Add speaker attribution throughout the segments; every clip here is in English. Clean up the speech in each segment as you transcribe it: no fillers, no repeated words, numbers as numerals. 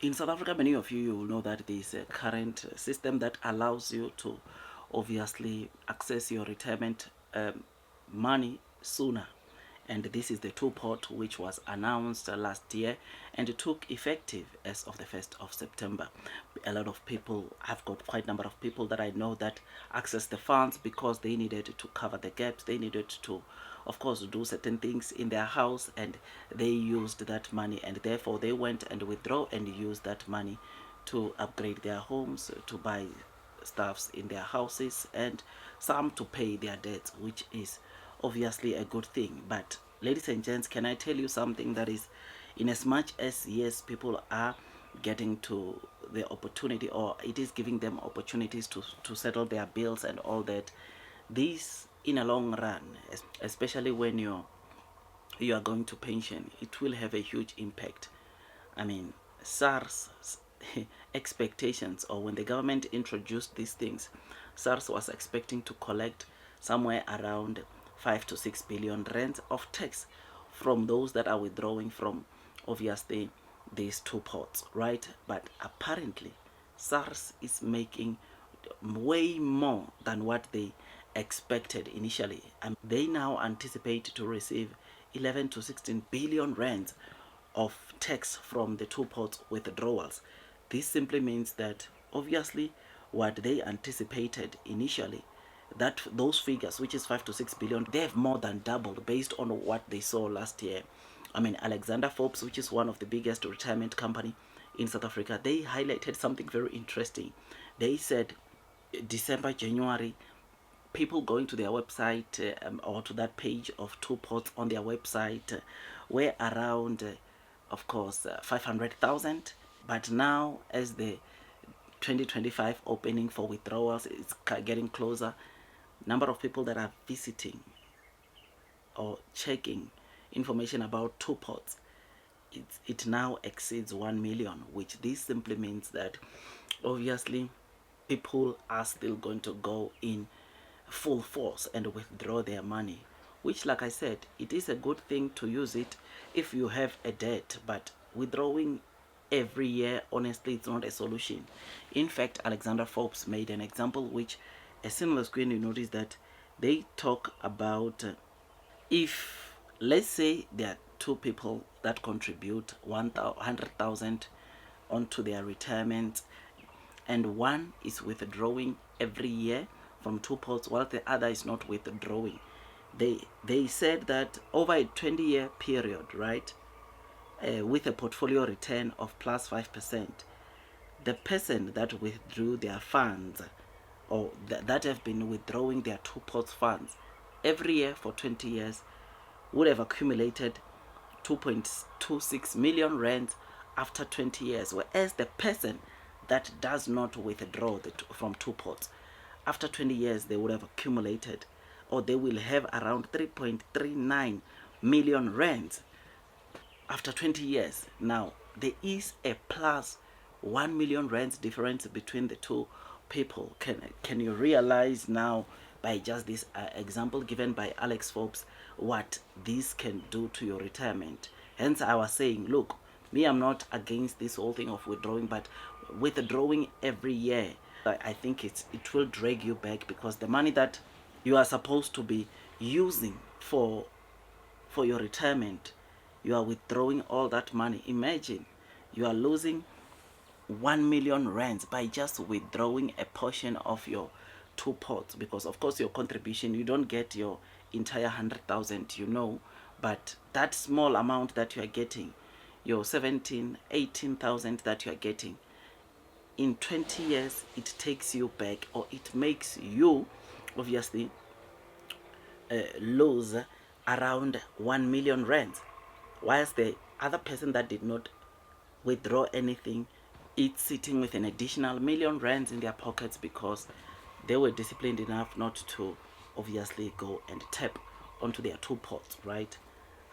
Speaker 1: In South Africa, many of you will know that there is a current system that allows you to obviously access your retirement money sooner. And this is the two-pot which was announced last year and it took effective as of the 1st of September. A lot of people, I've got quite a number of people that I know that access the funds because they needed to cover the gaps. They needed to, of course, do certain things in their house, and they used that money, and therefore they went and withdraw and used that money to upgrade their homes, to buy stuffs in their houses, and some to pay their debts, which is obviously a good thing. But ladies and gents, can I tell you something that is, in as much as yes, people are getting to the opportunity, or it is giving them opportunities to settle their bills and all that, this in a long run, especially when you are going to pension, it will have a huge impact. I mean, SARS expectations, or when the government introduced these things, SARS was expecting to collect somewhere around 5 to 6 billion rand of tax from those that are withdrawing from obviously these two pots, right? But apparently SARS is making way more than what they expected initially, and they now anticipate to receive 11 to 16 billion rand of tax from the two ports withdrawals. This simply means that obviously what they anticipated initially, that those figures, which is 5 to 6 billion, they have more than doubled based on what they saw last year. I mean, Alexander Forbes, which is one of the biggest retirement company in South Africa, they highlighted something very interesting. They said December, January, people going to their website or to that page of two ports on their website were around, of course, 500,000. But now, as the 2025 opening for withdrawals is getting closer, number of people that are visiting or checking information about two ports, it now exceeds 1 million, which this simply means that obviously people are still going to go in full force and withdraw their money, which, like I said, it is a good thing to use it if you have a debt, but withdrawing every year, honestly, it's not a solution. In fact, Alexander Forbes made an example which, as similar screen, you notice that they talk about if, let's say, there are two people that contribute 100,000 onto their retirement, and one is withdrawing every year from two pots while the other is not withdrawing. They said that over a 20-year period, right, with a portfolio return of plus 5%, the person that withdrew their funds, or that have been withdrawing their two pots funds every year for 20 years, would have accumulated 2.26 million rand after 20 years, whereas the person that does not withdraw from two pots, after 20 years they would have accumulated, or they will have around 3.39 million rand after 20 years. Now there is a plus 1 million rand difference between the two people. Can you realize now, by just this example given by Alex Forbes, what this can do to your retirement? Hence I was saying, look, me, I'm not against this whole thing of withdrawing, but withdrawing every year, I think it will drag you back, because the money that you are supposed to be using for your retirement, you are withdrawing all that money. Imagine you are losing 1 million rands by just withdrawing a portion of your two pots, because of course your contribution, you don't get your entire 100,000, but that small amount that you are getting, your 18,000 that you are getting, in 20 years it takes you back, or it makes you obviously lose around 1 million rands, whilst the other person that did not withdraw anything, it's sitting with an additional million rands in their pockets because they were disciplined enough not to obviously go and tap onto their two pots, right?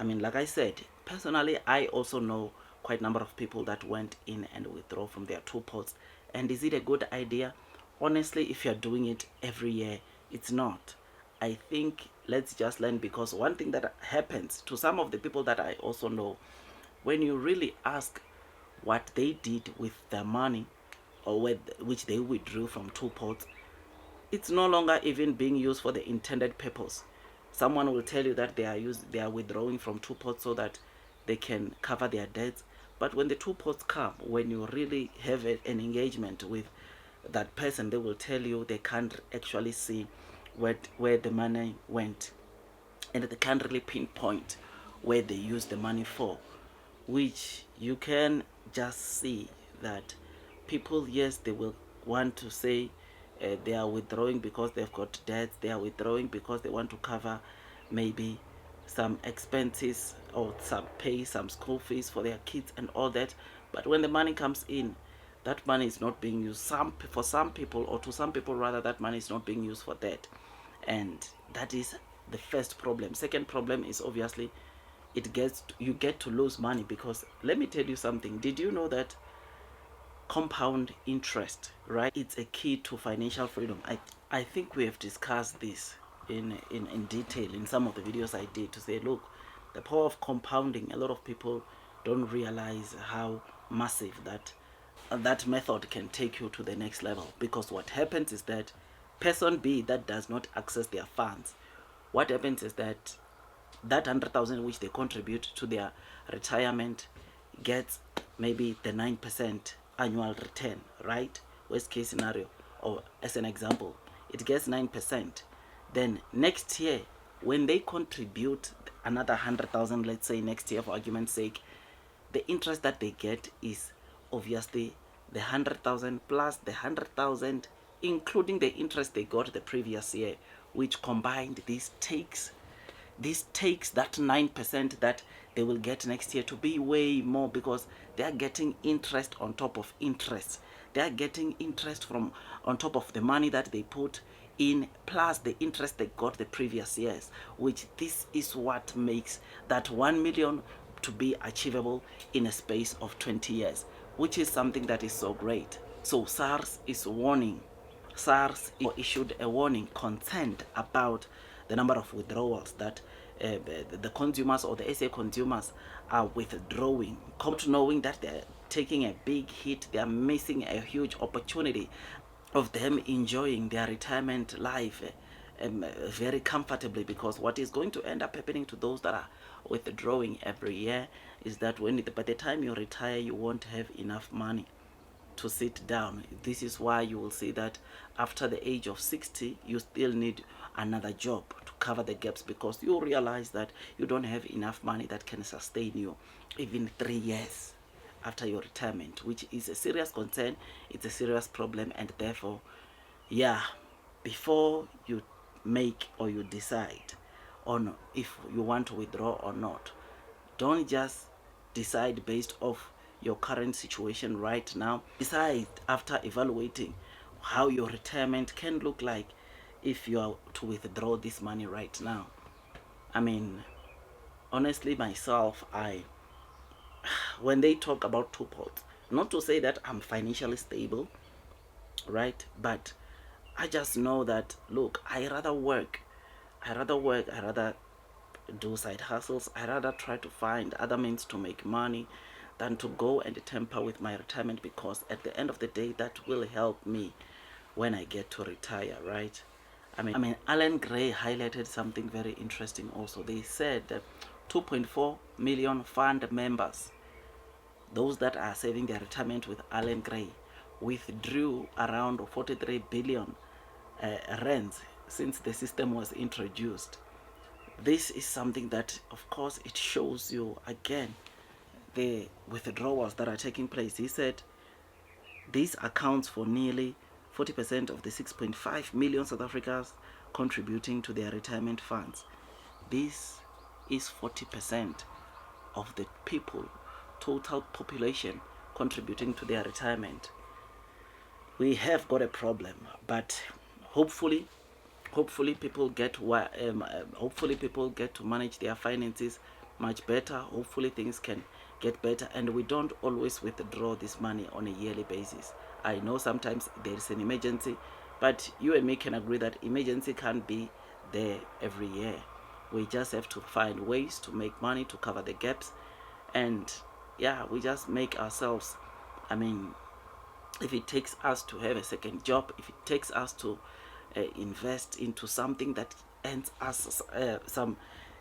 Speaker 1: I mean, like I said, personally, I also know quite a number of people that went in and withdraw from their two pots. And is it a good idea? Honestly, if you're doing it every year, it's not. I think let's just learn, because one thing that happens to some of the people that I also know, when you really ask what they did with their money, or which they withdrew from two pots, it's no longer even being used for the intended purpose. Someone will tell you that they are withdrawing from two pots so that they can cover their debts. But when the two pots come, when you really have an engagement with that person, they will tell you they can't actually see where the money went, and they can't really pinpoint where they used the money for, which you can just see that people, yes, they will want to say they are withdrawing because they've got debts, they are withdrawing because they want to cover maybe some expenses, or pay some school fees for their kids and all that. But when the money comes in, that money is not being used. For some people, or to some people rather, that money is not being used for that. And that is the first problem. Second problem is obviously you get to lose money, because let me tell you something. Did you know that compound interest, right, it's a key to financial freedom? I think we have discussed this in detail in some of the videos I did, to say, look, the power of compounding, a lot of people don't realize how massive that method can take you to the next level. Because what happens is that person B that does not access their funds, what happens is that 100,000 which they contribute to their retirement gets maybe the 9% annual return, right? Worst case scenario, or as an example, it gets 9%. Then next year, when they contribute another 100,000, let's say next year for argument's sake, the interest that they get is obviously the 100,000 plus the 100,000, including the interest they got the previous year, which combined this takes that 9% that they will get next year to be way more, because they are getting interest on top of interest. They are getting interest on top of the money that they put in, plus the interest they got the previous years, which this is what makes that 1 million to be achievable in a space of 20 years, which is something that is so great. So SARS is warning. SARS issued a warning concerned about the number of withdrawals that the consumers, or the SA consumers, are withdrawing. Come to knowing that they're taking a big hit, they are missing a huge opportunity of them enjoying their retirement life very comfortably. Because what is going to end up happening to those that are withdrawing every year is that by the time you retire, you won't have enough money to sit down. This is why you will see that after the age of 60, you still need another job to cover the gaps, because you realize that you don't have enough money that can sustain you even 3 years after your retirement, which is a serious concern. It's a serious problem. And therefore, yeah, before you make or you decide on if you want to withdraw or not, don't just decide based off your current situation right now. Decide after evaluating how your retirement can look like if you are to withdraw this money right now. I mean, honestly, myself, when they talk about two pots, not to say that I'm financially stable, right? But I just know that, look, I rather do side hustles. I rather try to find other means to make money than to go and tamper with my retirement, because at the end of the day, that will help me when I get to retire, right? I mean, Alan Gray highlighted something very interesting also. They said that 2.4 million fund members, those that are saving their retirement with Alan Gray, withdrew around 43 billion rands since the system was introduced. This is something that, of course, it shows you again the withdrawals that are taking place. He said this accounts for nearly 40% of the 6.5 million South Africans contributing to their retirement funds. This is 40% of the people, total population, contributing to their retirement. We have got a problem, but hopefully people get to manage their finances much better. Hopefully things can get better, and we don't always withdraw this money on a yearly basis. I know sometimes there is an emergency, but you and me can agree that emergency can't be there every year. We just have to find ways to make money to cover the gaps, and yeah, we just make ourselves, I mean, if it takes us to have a second job, if it takes us to invest into something that earns us some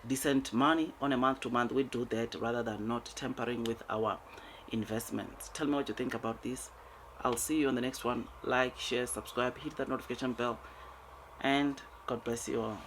Speaker 1: decent money on a month to month, we do that rather than not tampering with our investments. Tell me what you think about this. I'll see you on the next one. Like, share, subscribe, hit that notification bell, and God bless you all.